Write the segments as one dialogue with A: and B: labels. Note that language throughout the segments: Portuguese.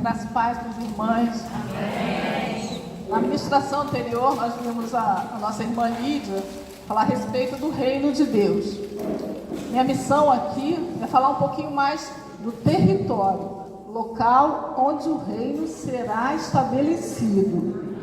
A: Graças e paz para as irmãs. Amém. Na ministração anterior, nós vimos a nossa irmã Lídia falar a respeito do reino de Deus. Minha missão aqui é falar um pouquinho mais do território, local onde o reino será estabelecido.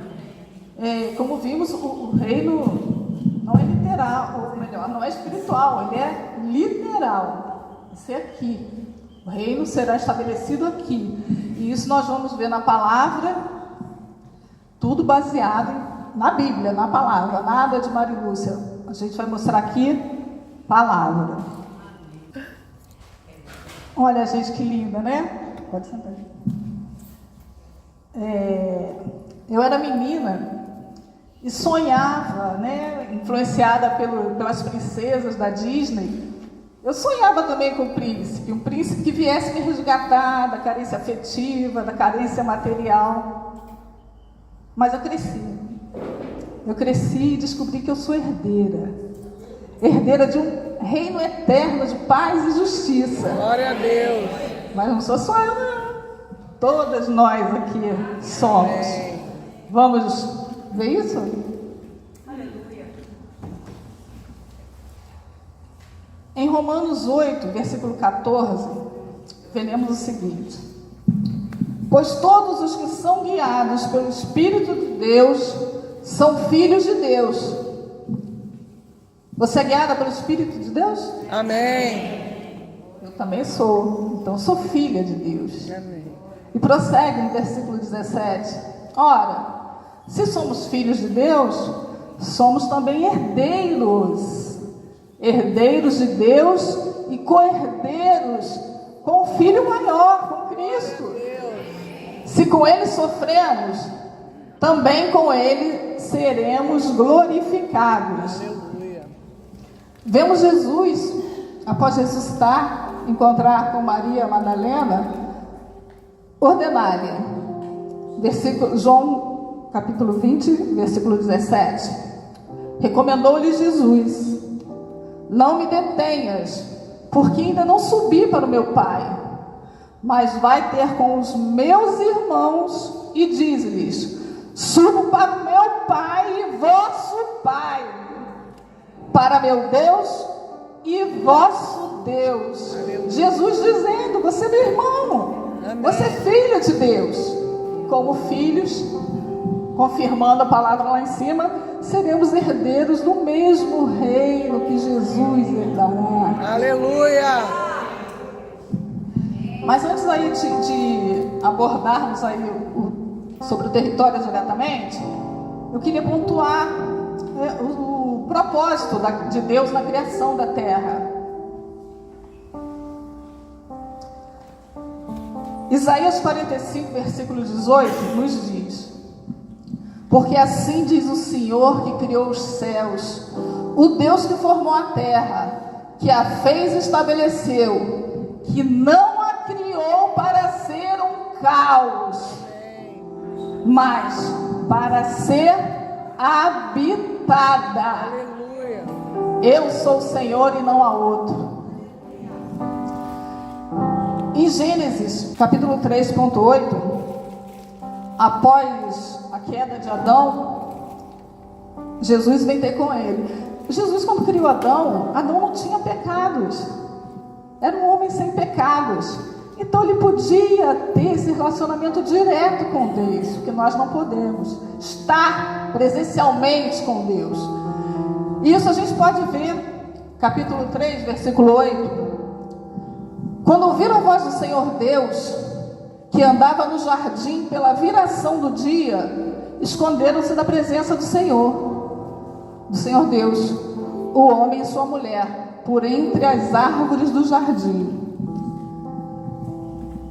A: Como vimos, o reino não é literal, ou melhor, não é espiritual, ele é literal. Isso é aqui. O reino será estabelecido aqui. E isso nós vamos ver na palavra, tudo baseado na Bíblia, na palavra, nada de Marilúcia. A gente vai mostrar aqui palavra. Olha, gente, que linda, né? Pode sentar. Eu era menina e sonhava, né? Influenciada pelas princesas da Disney. Eu sonhava também com um príncipe que viesse me resgatar da carência afetiva, da carência material. Mas eu cresci e descobri que eu sou herdeira de um reino eterno de paz e justiça.
B: Glória a Deus.
A: Mas não sou só eu, não. Todas nós aqui somos. Vamos ver isso? Aleluia. Em Romanos 8, versículo 14, veremos o seguinte: pois todos os que são guiados pelo Espírito de Deus são filhos de Deus. Você é guiada pelo Espírito de Deus?
B: Amém.
A: Eu também sou, então sou filha de Deus.
B: Amém.
A: E prossegue no versículo 17: ora, se somos filhos de Deus, somos também herdeiros de Deus e co-herdeiros com o Filho maior, com Cristo. Se com Ele sofremos, também com Ele seremos glorificados.
B: Aleluia. Vemos
A: Jesus, após ressuscitar, encontrar com Maria Madalena, ordenar-lhe, João capítulo 20, versículo 17, recomendou-lhe Jesus: não me detenhas, porque ainda não subi para o meu Pai, mas vai ter com os meus irmãos e diz-lhes: subo para o meu Pai e vosso Pai, para meu Deus e vosso Deus. Aleluia. Jesus dizendo: você é meu irmão. Amém. Você é filho de Deus. Como filhos, confirmando a palavra lá em cima, seremos herdeiros do mesmo reino que Jesus herdará.
B: Aleluia!
A: Mas antes aí de abordarmos aí sobre o território diretamente, eu queria pontuar o propósito de Deus na criação da terra. Isaías 45, versículo 18, nos diz: porque assim diz o Senhor que criou os céus, o Deus que formou a terra, que a fez e estabeleceu, que não a criou para ser um caos, mas para ser habitada.
B: Aleluia.
A: Eu sou o Senhor e não há outro. Em Gênesis, capítulo 3.8, após a queda de Adão, Jesus vem ter com ele. Jesus, quando criou Adão não tinha pecados. Era um homem sem pecados. Então ele podia ter esse relacionamento direto com Deus, que nós não podemos. Estar presencialmente com Deus. Isso a gente pode ver, capítulo 3, versículo 8. Quando ouviram a voz do Senhor Deus, que andava no jardim pela viração do dia, esconderam-se da presença do Senhor Deus, o homem e sua mulher, por entre as árvores do jardim.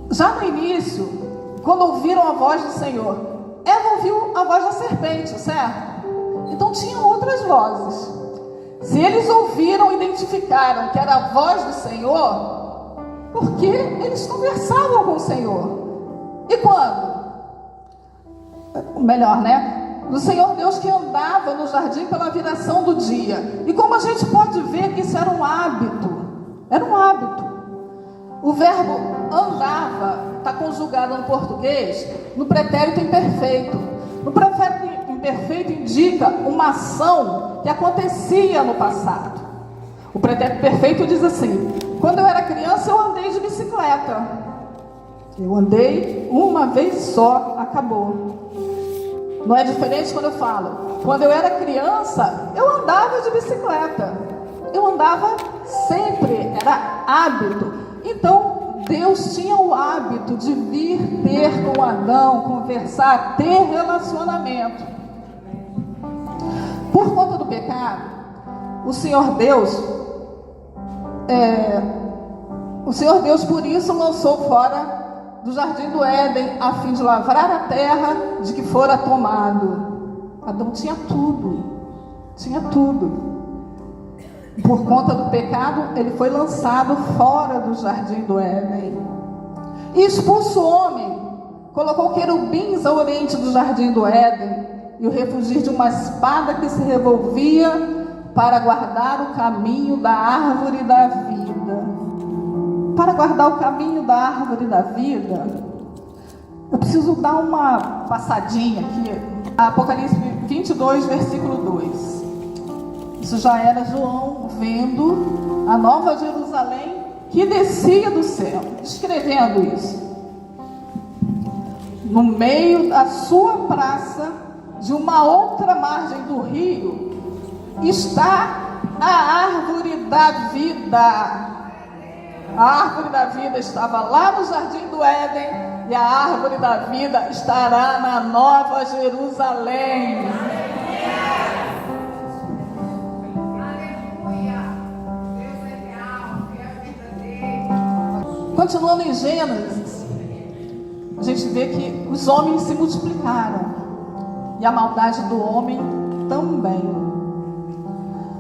A: Já no início, quando ouviram a voz do Senhor, Eva ouviu a voz da serpente, certo? Então tinham outras vozes. Se eles ouviram e identificaram que era a voz do Senhor, porque eles conversavam com o Senhor. E quando? Melhor, né? Do Senhor Deus que andava no jardim pela viração do dia. E como a gente pode ver que isso era um hábito. Era um hábito. O verbo andava está conjugado no português no pretérito imperfeito. No pretérito imperfeito indica uma ação que acontecia no passado. O pretérito perfeito diz assim: quando eu era criança eu andei de bicicleta. Eu andei uma vez só, acabou. Não é diferente quando eu falo: quando eu era criança eu andava de bicicleta. Eu andava sempre, era hábito. Então Deus tinha o hábito de vir ter com Adão, conversar, ter relacionamento. Por conta do pecado, o Senhor Deus por isso lançou fora do jardim do Éden, a fim de lavrar a terra de que fora tomado. Adão tinha tudo. Por conta do pecado, ele foi lançado fora do jardim do Éden. E expulso o homem, colocou querubins ao oriente do jardim do Éden, e o refugir de uma espada que se revolvia para guardar o caminho da árvore da vida. Para guardar o caminho da árvore da vida, eu preciso dar uma passadinha aqui. Apocalipse 22, versículo 2. Isso já era João vendo a nova Jerusalém que descia do céu, escrevendo isso. No meio da sua praça, de uma outra margem do rio, está a árvore da vida. A árvore da vida estava lá no jardim do Éden, e a árvore da vida estará na nova Jerusalém. Continuando em Gênesis, a gente vê que os homens se multiplicaram e a maldade do homem também.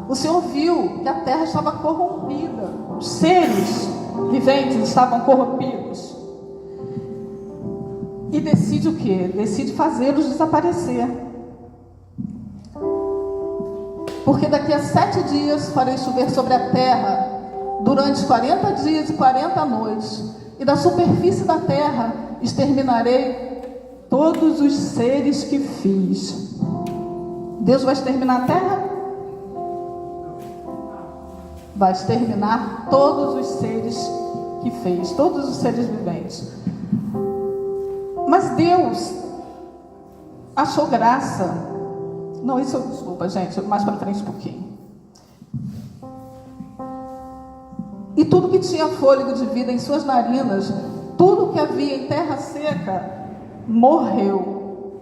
A: O Senhor viu que a terra estava corrompida, os seres viventes estavam corrompidos, e decide o quê? Decide fazê-los desaparecer. Porque daqui a 7 dias farei chover sobre a terra durante 40 dias e 40 noites, e da superfície da terra exterminarei todos os seres que fiz. Deus vai exterminar a terra? Vai exterminar todos os seres que fez, todos os seres viventes. Mas Deus achou graça. Não, isso, desculpa, gente, mais para frente um pouquinho. E tudo que tinha fôlego de vida em suas narinas, tudo que havia em terra seca, morreu.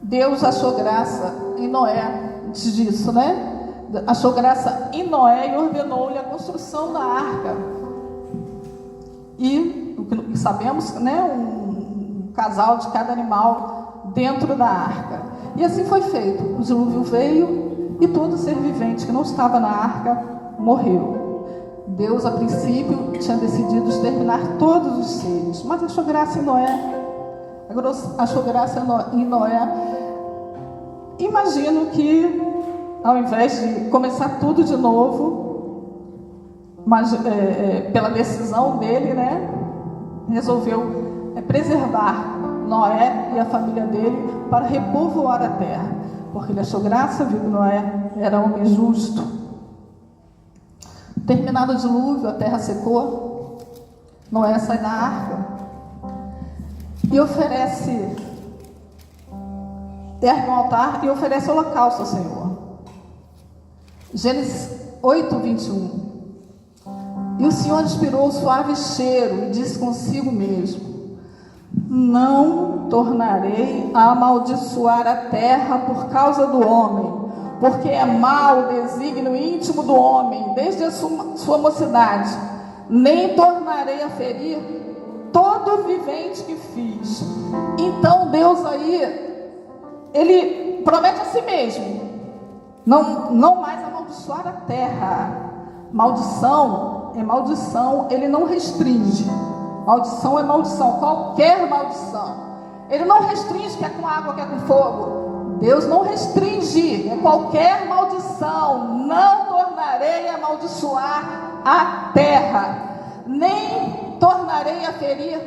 A: Deus achou graça em Noé, antes disso, né? Achou graça em Noé e ordenou-lhe a construção da arca. E o que sabemos, né? Um casal de cada animal dentro da arca. E assim foi feito. O dilúvio veio e todo ser vivente que não estava na arca morreu. Deus, a princípio, tinha decidido exterminar todos os seres, mas achou graça em Noé. Achou graça em Noé. Imagino que, ao invés de começar tudo de novo, mas pela decisão dele, né, resolveu preservar Noé e a família dele para repovoar a terra. Porque ele achou graça, viu que Noé era homem justo. Terminado o dilúvio, a terra secou. Noé sai da arca e ergue um altar e oferece holocausto ao Senhor. Gênesis 8, 21. E o Senhor inspirou o suave cheiro e disse consigo mesmo: não tornarei a amaldiçoar a terra por causa do homem, porque é mau o desígnio íntimo do homem, desde a sua mocidade. Nem tornarei a ferir todo vivente que fiz. Então Deus aí, ele promete a si mesmo, não mais amaldiçoar a terra. Maldição é maldição, ele não restringe. Maldição é maldição, qualquer maldição. Ele não restringe, quer com água, quer com fogo. Deus não restringe, é qualquer maldição. Não tornarei tornarei a amaldiçoar a terra, nem tornarei a ferir.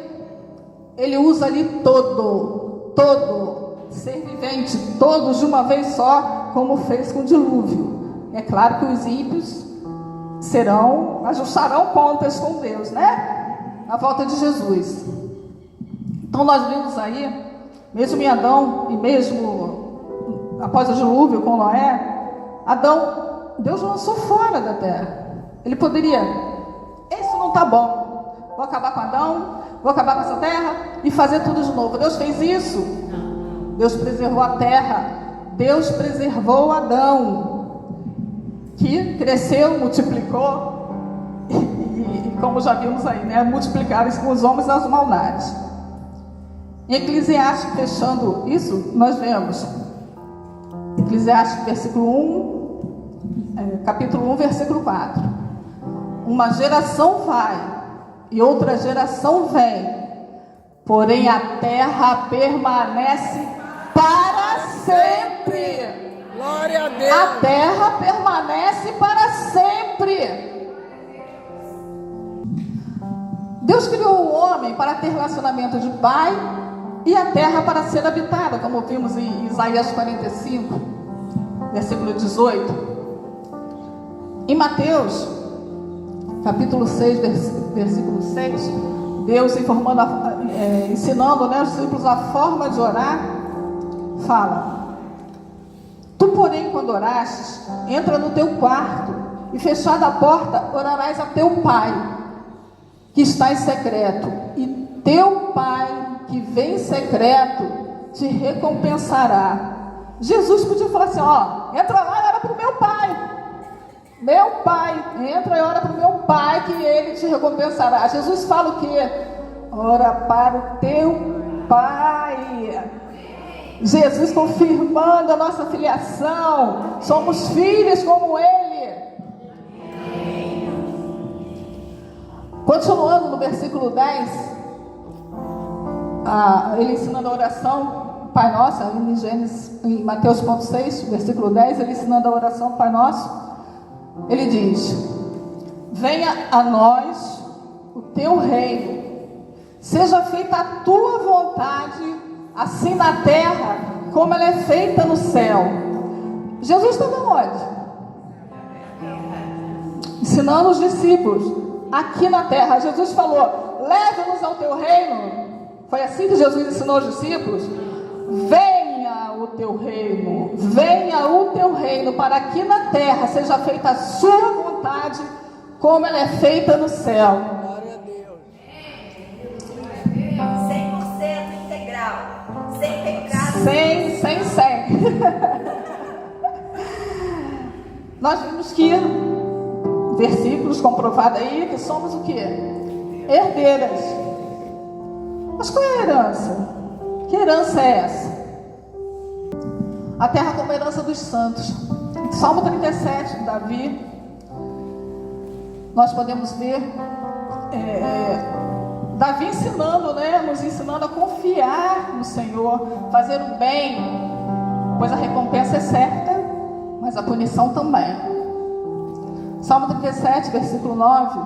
A: Ele usa ali todo ser vivente, todos de uma vez só, como fez com o dilúvio. É claro que os ímpios ajustarão contas com Deus, né? Na volta de Jesus. Então nós vimos aí, mesmo em Adão e mesmo após o dilúvio com Noé, Deus lançou fora da terra. Ele poderia, isso não está bom, vou acabar com Adão, vou acabar com essa terra e fazer tudo de novo. Deus fez isso. Deus preservou a terra. Deus preservou Adão, que cresceu, multiplicou e como já vimos aí, né, multiplicaram os homens nas maldades. Em Eclesiastes, fechando isso, nós vemos Eclesiastes capítulo 1, versículo 4. Uma geração vai e outra geração vem, porém a terra permanece para sempre.
B: Glória a Deus.
A: A terra permanece para sempre. Deus criou o homem para ter relacionamento de pai e a terra para ser habitada, como vimos em Isaías 45, versículo 18. Em Mateus, capítulo 6, versículo 6, Deus ensinando, né, os discípulos a forma de orar, fala: tu, porém, quando orastes, entra no teu quarto e, fechada a porta, orarás a teu pai, que está em secreto, e teu pai, que vem em secreto, te recompensará. Jesus podia falar assim: entra lá e ora para o meu pai. Meu pai, entra e ora para o meu pai, que ele te recompensará. Jesus fala o quê? Ora para o teu pai. Jesus confirmando a nossa filiação. Somos filhos como ele. Continuando no versículo 10, ele ensinando a oração Pai Nosso, em Mateus 6, versículo 10, ele ensinando a oração Pai Nosso. Ele diz: venha a nós o teu reino, seja feita a tua vontade, assim na terra como ela é feita no céu. Jesus estava onde? Ensinando os discípulos aqui na terra. Jesus falou: leve-nos ao teu reino. Foi assim que Jesus ensinou os discípulos. Venha o teu reino, venha o teu reino, para aqui na terra seja feita a sua vontade, como ela é feita no céu.
B: Glória a Deus.
C: 100% integral, sem pecado.
A: 100. Nós vimos que versículos comprovados aí que somos o quê? Herdeiras. Mas qual é a herança? Que herança é essa? A terra como herança dos santos. Salmo 37 de Davi, nós podemos ver Davi ensinando, né, nos ensinando a confiar no Senhor, fazer o bem, pois a recompensa é certa, mas a punição também. Salmo 37, versículo 9: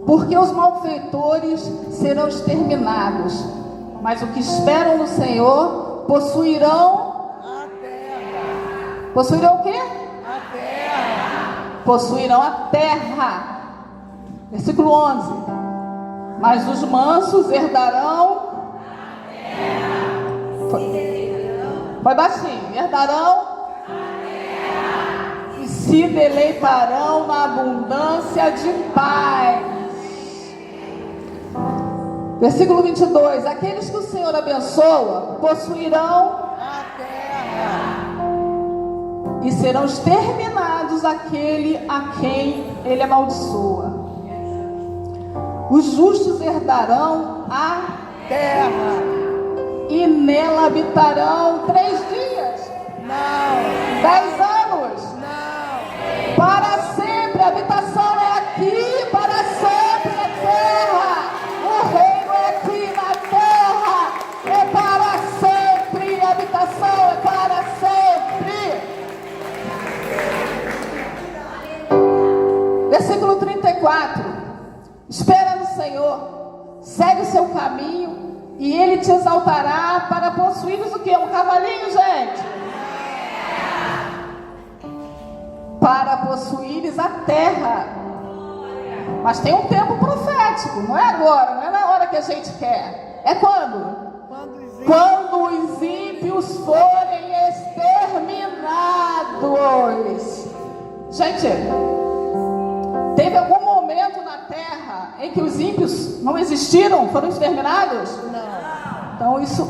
A: porque os malfeitores serão exterminados, mas o que esperam no Senhor possuirão
B: A terra.
A: Possuirão o quê?
B: A terra.
A: Possuirão a terra. Versículo 11: mas os mansos herdarão a terra. Foi baixinho. Herdarão a terra e se deleitarão na abundância de paz. Versículo 22: aqueles que o Senhor abençoa possuirão
B: A terra.
A: e serão exterminados aquele a quem ele amaldiçoa. Os justos herdarão a
B: Terra.
A: e nela habitarão 3 dias,
B: Não.
A: 10 anos,
B: Não.
A: para sempre. A habitação é aqui, para sempre é terra. O reino é aqui na terra, é para sempre. A habitação é para sempre. Senhor, segue o seu caminho e Ele te exaltará para possuires o quê? Um cavalinho, gente? Para possuires a terra. Mas tem um tempo profético, não é agora, não é na hora que a gente quer. É quando? Quando os ímpios forem exterminados. Gente, teve algum momento na terra em que os ímpios não existiram, foram exterminados?
B: Não.
A: Então isso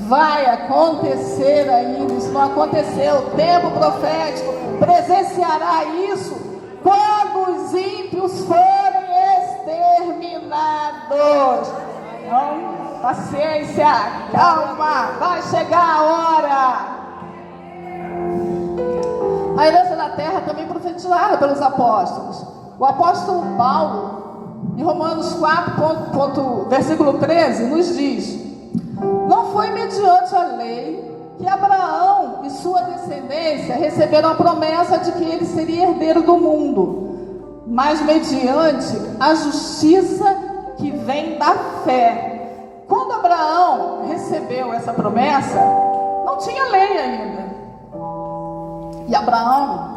A: vai acontecer ainda, isso não aconteceu. O tempo profético presenciará isso quando os ímpios forem exterminados. Então, paciência, calma, vai chegar a hora. A herança da terra também profetizada pelos apóstolos. O apóstolo Paulo, em Romanos 4, versículo 13, nos diz: não foi mediante a lei que Abraão e sua descendência receberam a promessa de que ele seria herdeiro do mundo, mas mediante a justiça que vem da fé. Quando Abraão recebeu essa promessa, não tinha lei ainda. E Abraão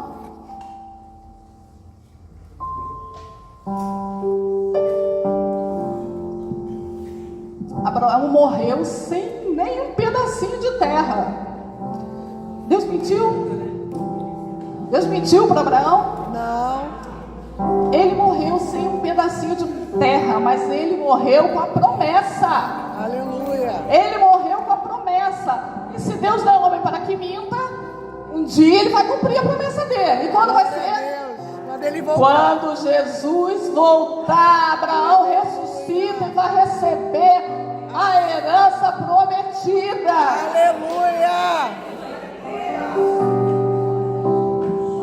A: morreu sem nem um pedacinho de terra. Deus mentiu? Deus mentiu para Abraão?
B: Não.
A: Ele morreu sem um pedacinho de terra, mas ele morreu com a promessa.
B: Aleluia.
A: Ele morreu com a promessa. E se Deus não é homem para que minta, um dia ele vai cumprir a promessa dele. E quando vai ser?
B: Quando ele voltar.
A: Quando Jesus voltar, Abraão ressuscita e vai receber a herança prometida.
B: Aleluia.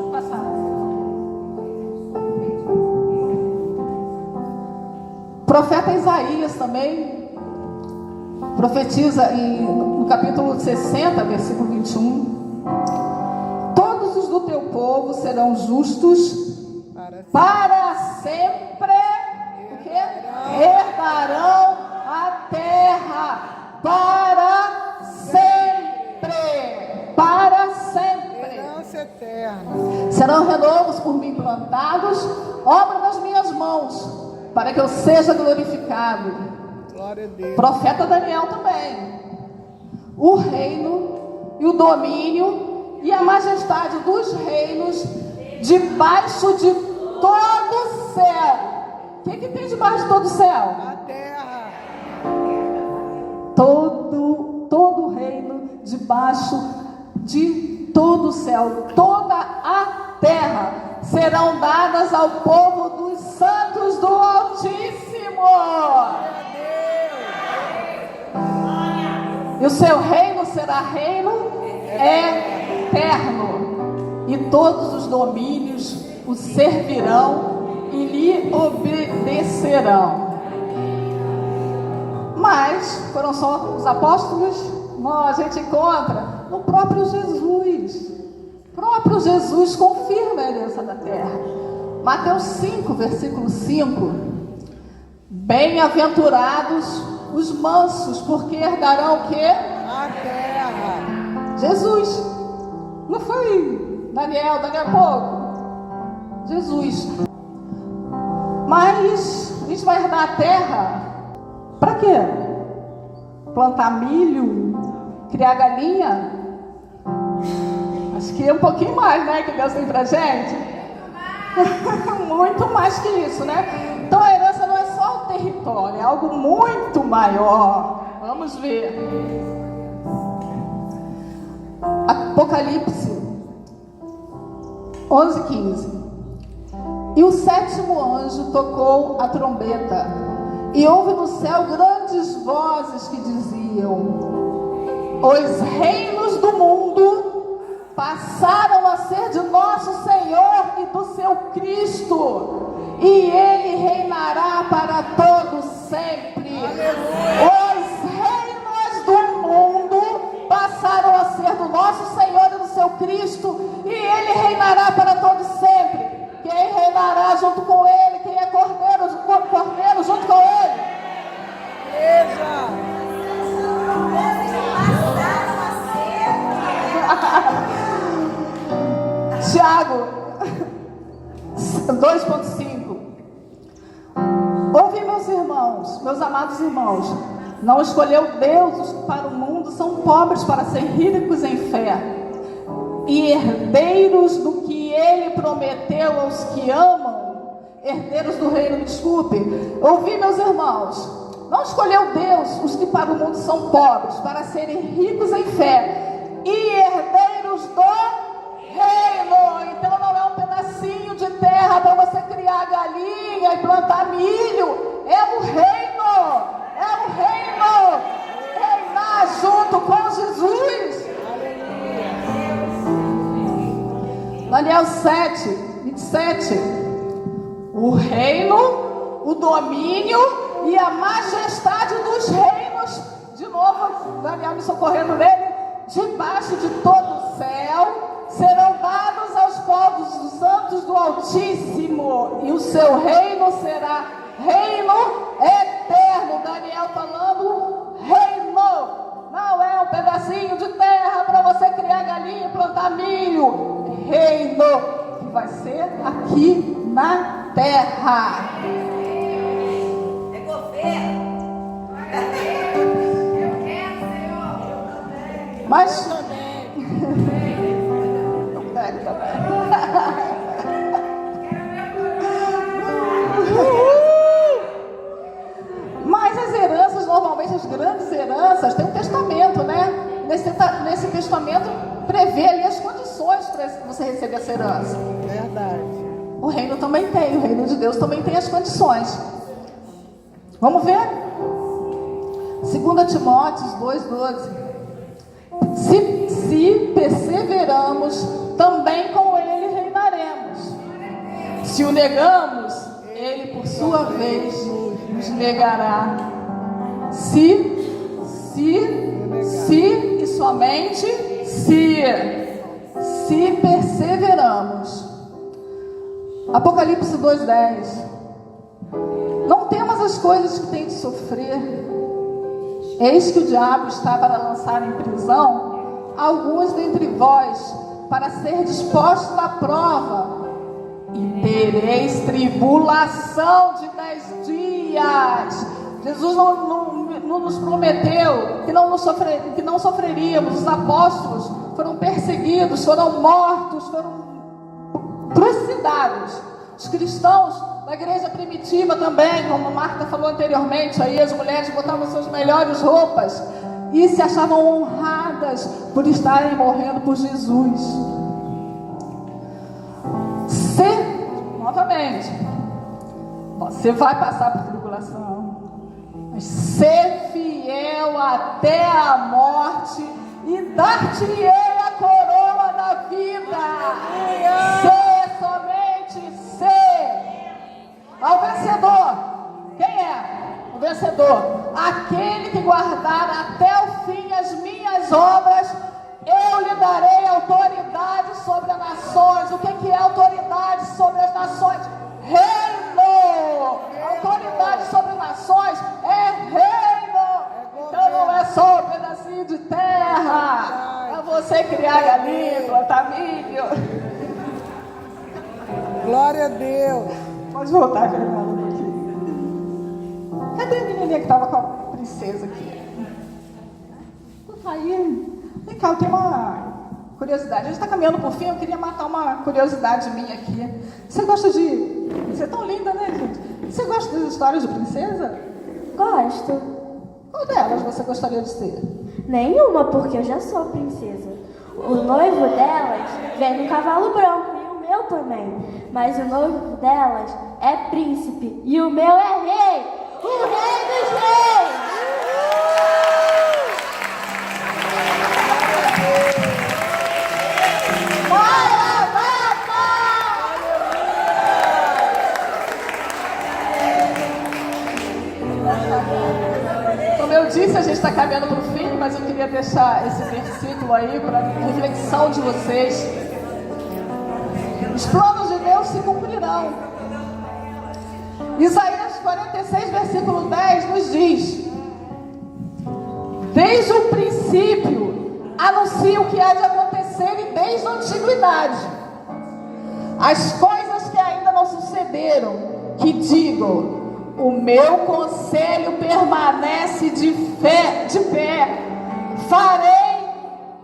A: Pode passar. O profeta Isaías também profetiza no capítulo 60, versículo 21. Todos os do teu povo serão justos para sempre, porque herdarão a terra para sempre. Para sempre.
B: Herança eterna.
A: Serão renovos por mim plantados, obra das minhas mãos, para que eu seja glorificado.
B: Glória a Deus.
A: Profeta Daniel também. O reino e o domínio e a majestade dos reinos debaixo de todo o céu. O que tem debaixo de todo o céu?
B: A terra.
A: Todo o reino debaixo de todo o céu. Toda a terra serão dadas ao povo dos santos do Altíssimo. E o seu reino será reino eterno. E todos os domínios o servirão e lhe obedecerão. Mas foram só os apóstolos? Não, a gente encontra no próprio Jesus. O próprio Jesus confirma a herança da terra. Mateus 5, versículo 5. Bem-aventurados os mansos, porque herdarão o quê?
B: A terra.
A: Jesus. Não foi Daniel daqui a pouco? Jesus. Mas a gente vai herdar a terra para quê? Plantar milho? Criar galinha? Acho que é um pouquinho mais, né? Que Deus tem pra gente. Muito mais que isso, né? Então a herança não é só o território, é algo muito maior. Vamos ver. Apocalipse 11:15. E o sétimo anjo tocou a trombeta, e houve no céu grandes vozes que diziam: os reinos do mundo passaram a ser de nosso Senhor e do seu Cristo, e Ele reinará para todo sempre. Os reinos do mundo passaram a ser do nosso Senhor e do seu Cristo, e Ele reinará para todo sempre. Quem reinará junto com Ele? Quem é cordeiro junto com Ele? irmãos, meus amados irmãos, não escolheu Deus os que para o mundo são pobres para serem ricos em fé e herdeiros do que Ele prometeu aos que amam, herdeiros do reino, desculpe. Ouvi, meus irmãos, não escolheu Deus os que para o mundo são pobres para serem ricos em fé e herdeiros do reino. Então não é um pedacinho de terra para você criar galinha e plantar milho, é o reino, é o reino, reinar junto com Jesus. Daniel 7, 27, o reino, o domínio e a majestade dos reinos, de novo, Daniel me socorrendo nele, debaixo de todo o céu, serão dados aos povos dos santos do Altíssimo, e o seu reino será reino eterno. Daniel falando reino, não é um pedacinho de terra para você criar galinha e plantar milho, reino que vai ser aqui na terra.
C: É governo. Eu quero, Senhor.
A: Mas mas as heranças, normalmente as grandes heranças, tem um testamento, né? Nesse testamento prevê ali as condições para você receber essa herança.
B: Verdade.
A: O reino também tem, o reino de Deus também tem as condições. Vamos ver? 2 Timóteo 2,12. Se perseveramos, também com ele reinaremos. Se o negamos, ele por sua vez nos negará. Se e somente se perseveramos. Apocalipse 2,10. Não temas as coisas que tem de sofrer. Eis que o diabo está para lançar em prisão alguns dentre vós, para ser dispostos à prova, e tereis tribulação de 10 dias. Jesus não nos prometeu que não sofreríamos. Os apóstolos foram perseguidos, foram mortos, foram trucidados. Os cristãos da igreja primitiva também, como a Marta falou anteriormente, aí as mulheres botavam suas melhores roupas e se achavam honradas por estarem morrendo por Jesus. Novamente, você vai passar por tribulação, mas ser fiel até a morte e dar-te-ei a coroa da vida. Ser, somente ser. Ao vencedor, quem é o vencedor? Aquele que guardar até o fim as minhas obras, eu lhe darei autoridade sobre as nações. O que é autoridade sobre as nações? Reino. Autoridade sobre as nações é reino. Então não é só um pedacinho de terra. É você criar galinha, plantar milho.
B: Glória a Deus.
A: Pode voltar, Fernanda, aqui. Cadê a menininha que estava com a princesa aqui? Aí, vem cá, eu tenho uma curiosidade. A gente está caminhando por fim, eu queria matar uma curiosidade minha aqui. Você gosta de... Você é tão linda, né, gente? Você gosta das histórias de princesa?
D: Gosto.
A: Qual delas você gostaria de ser?
D: Nenhuma, porque eu já sou princesa. O noivo delas vem no cavalo branco e o meu também. Mas o noivo delas é príncipe e o meu é rei. O rei dos reis!
A: Como eu disse, a gente está caminhando para o fim, mas eu queria deixar esse versículo aí para reflexão de vocês. Os planos de Deus se cumprirão. Isaías 46, versículo 10 nos diz: desde o princípio anuncia o que há de acontecer e desde a antiguidade as coisas que ainda não sucederam, que digam: o meu conselho permanece de pé. Farei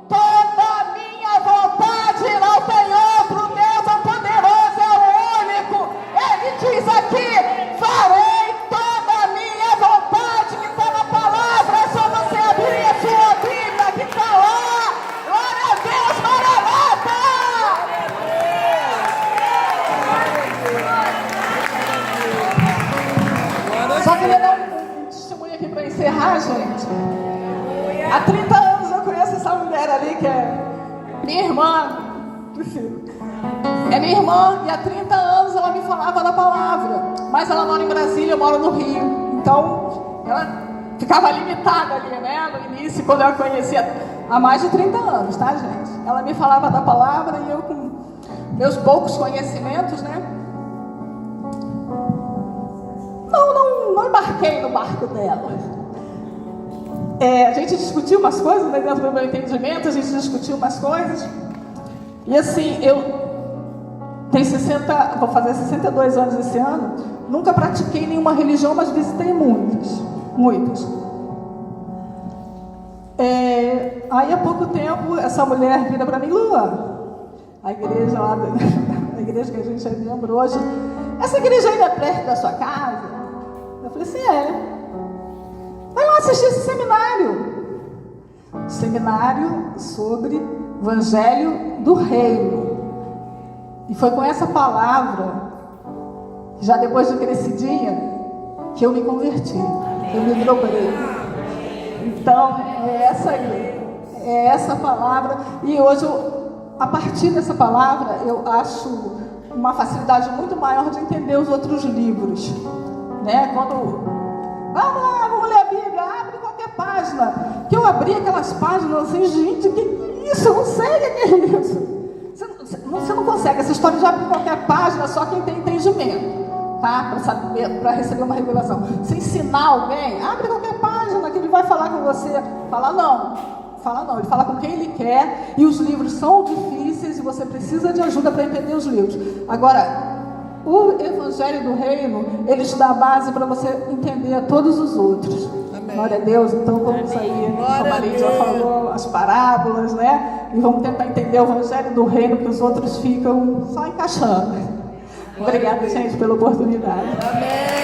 A: toda a minha vontade, não tem outro. Deus é poderoso, é o único. Ele diz aqui: farei toda a minha vontade, que está na palavra. É só você abrir a sua Bíblia que está lá. Glória a Deus, Maranata! Só queria dar um testemunho aqui para encerrar, gente. Há 30 anos eu conheço essa mulher ali, que é minha irmã. É minha irmã, e há 30 anos ela me falava da palavra. Mas ela mora em Brasília, eu moro no Rio. Então, ela ficava limitada ali, né? No início, quando eu a conhecia, há mais de 30 anos, tá, gente? Ela me falava da palavra e eu, com meus poucos conhecimentos, né? Não embarquei no barco dela. A gente discutiu umas coisas, né, dentro do meu entendimento, a gente discutiu umas coisas. E assim, eu tenho vou fazer 62 anos esse ano, nunca pratiquei nenhuma religião, mas visitei muitas. Aí há pouco tempo, essa mulher vira para mim: Lua, a igreja lá, a igreja que a gente é membro hoje, essa igreja ainda é perto da sua casa? Eu falei assim: é. Vai lá assistir esse seminário. Seminário sobre o Evangelho do Reino. E foi com essa palavra, já depois de crescidinha, que eu me converti. Eu me dobrei. Então, é essa aí. É essa palavra. E hoje, a partir dessa palavra, eu acho uma facilidade muito maior de entender os outros livros. Né? Vamos lá, vamos ler a Bíblia, abre qualquer página. Que eu abri aquelas páginas assim, gente, que isso? Eu não sei o que é isso. Você não consegue, essa história de abrir qualquer página, só quem tem entendimento, tá? Para receber uma revelação. Se ensinar alguém, abre qualquer página que ele vai falar com você. Fala não, ele fala com quem ele quer, e os livros são difíceis e você precisa de ajuda para entender os livros. Agora, o Evangelho do Reino, ele te dá a base para você entender todos os outros. Amém. Glória a Deus. Então vamos aí, como a Lídia falou, as parábolas, né? E vamos tentar entender o Evangelho do Reino, que os outros ficam só encaixando. Obrigada, gente, pela oportunidade.
B: Amém.